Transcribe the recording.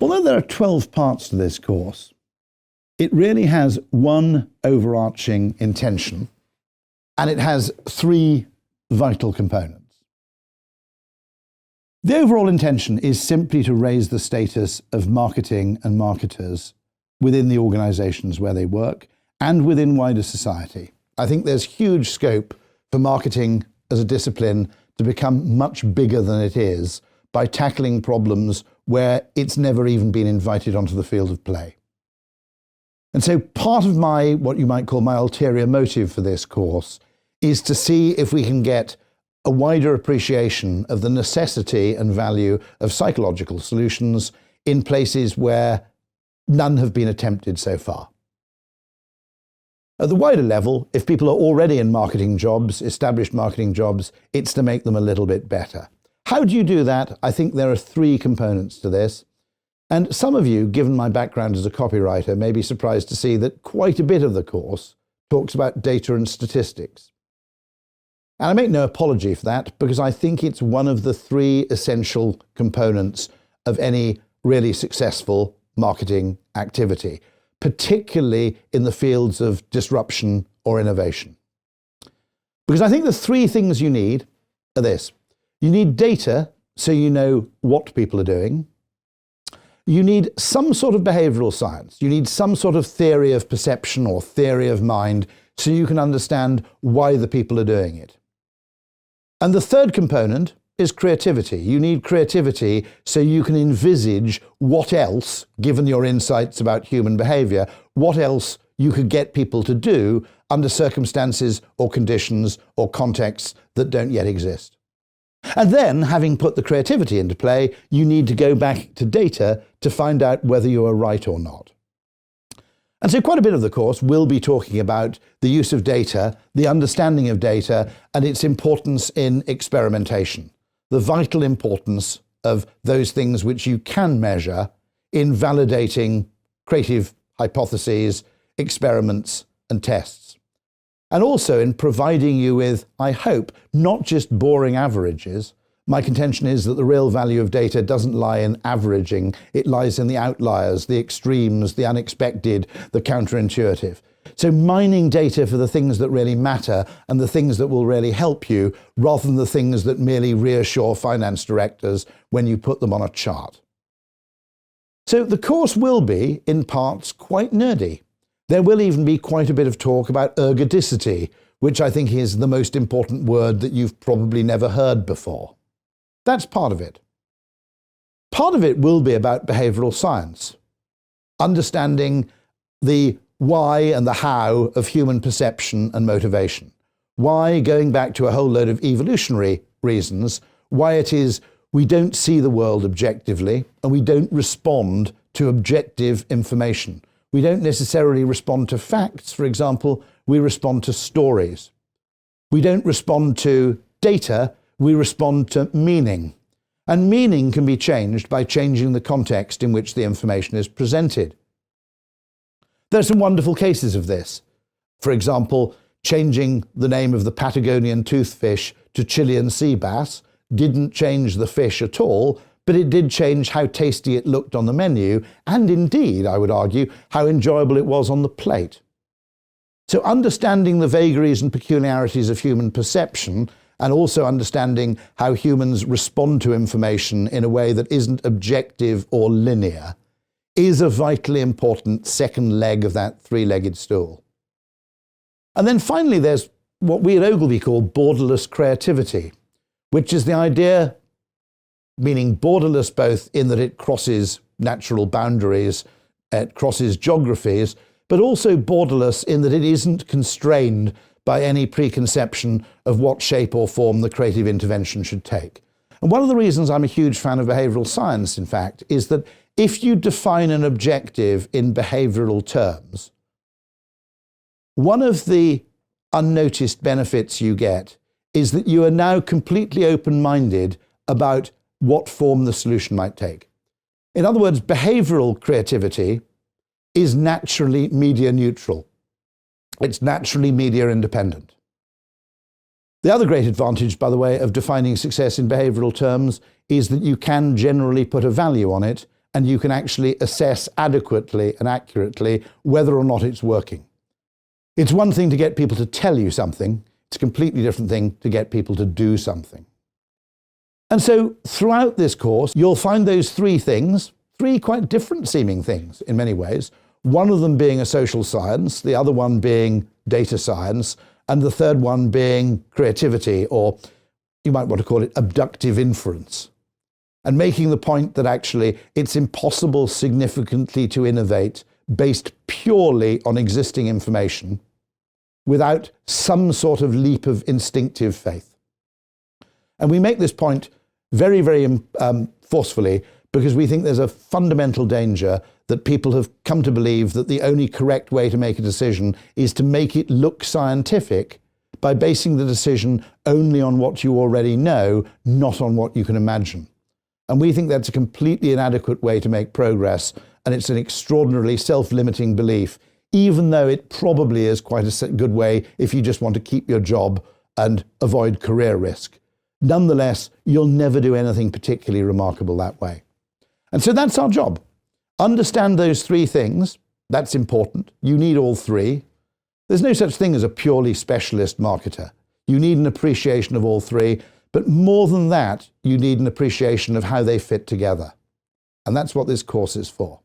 Although there are 12 parts to this course, it really has one overarching intention, and it has three vital components. The overall intention is simply to raise the status of marketing and marketers within the organizations where they work and within wider society. I think there's huge scope for marketing as a discipline to become much bigger than it is by tackling problems where it's never even been invited onto the field of play. And so part of what you might call my ulterior motive for this course is to see if we can get a wider appreciation of the necessity and value of psychological solutions in places where none have been attempted so far. At the wider level, if people are already in marketing jobs, established marketing jobs, it's to make them a little bit better. How do you do that? I think there are three components to this. And some of you, given my background as a copywriter, may be surprised to see that quite a bit of the course talks about data and statistics. And I make no apology for that, because I think it's one of the three essential components of any really successful marketing activity, particularly in the fields of disruption or innovation. Because I think the three things you need are this. You need data, so you know what people are doing. You need some sort of behavioral science. You need some sort of theory of perception or theory of mind, so you can understand why the people are doing it. And the third component is creativity. You need creativity so you can envisage what else, given your insights about human behavior, what else you could get people to do under circumstances or conditions or contexts that don't yet exist. And then, having put the creativity into play, you need to go back to data to find out whether you are right or not. And so quite a bit of the course will be talking about the use of data, the understanding of data, and its importance in experimentation, the vital importance of those things which you can measure in validating creative hypotheses, experiments, and tests. And also in providing you with, I hope, not just boring averages. My contention is that the real value of data doesn't lie in averaging, it lies in the outliers, the extremes, the unexpected, the counterintuitive. So mining data for the things that really matter and the things that will really help you, rather than the things that merely reassure finance directors when you put them on a chart. So the course will be, in parts, quite nerdy. There will even be quite a bit of talk about ergodicity, which I think is the most important word that you've probably never heard before. That's part of it. Part of it will be about behavioral science, understanding the why and the how of human perception and motivation. Why, going back to a whole load of evolutionary reasons, why it is we don't see the world objectively and we don't respond to objective information. We don't necessarily respond to facts, for example, we respond to stories. We don't respond to data, we respond to meaning. And meaning can be changed by changing the context in which the information is presented. There are some wonderful cases of this. For example, changing the name of the Patagonian toothfish to Chilean sea bass didn't change the fish at all, but it did change how tasty it looked on the menu, and indeed, I would argue, how enjoyable it was on the plate. So understanding the vagaries and peculiarities of human perception, and also understanding how humans respond to information in a way that isn't objective or linear, is a vitally important second leg of that three-legged stool. And then finally, there's what we at Ogilvy call borderless creativity, which is the idea, meaning borderless both in that it crosses natural boundaries, it crosses geographies, but also borderless in that it isn't constrained by any preconception of what shape or form the creative intervention should take. And one of the reasons I'm a huge fan of behavioral science, in fact, is that if you define an objective in behavioral terms, one of the unnoticed benefits you get is that you are now completely open-minded about what form the solution might take. In other words, behavioral creativity is naturally media neutral. It's naturally media independent. The other great advantage, by the way, of defining success in behavioral terms is that you can generally put a value on it, and you can actually assess adequately and accurately whether or not it's working. It's one thing to get people to tell you something. It's a completely different thing to get people to do something. And so throughout this course, you'll find those three things, three quite different seeming things in many ways. One of them being a social science, the other one being data science, and the third one being creativity, or you might want to call it abductive inference. And making the point that actually it's impossible significantly to innovate based purely on existing information without some sort of leap of instinctive faith. And we make this point very, very forcefully because we think there's a fundamental danger that people have come to believe that the only correct way to make a decision is to make it look scientific by basing the decision only on what you already know, not on what you can imagine. And we think that's a completely inadequate way to make progress, and it's an extraordinarily self-limiting belief, even though it probably is quite a good way if you just want to keep your job and avoid career risk. Nonetheless, you'll never do anything particularly remarkable that way. And so that's our job. Understand those three things. That's important. You need all three. There's no such thing as a purely specialist marketer. You need an appreciation of all three, but more than that, you need an appreciation of how they fit together. And that's what this course is for.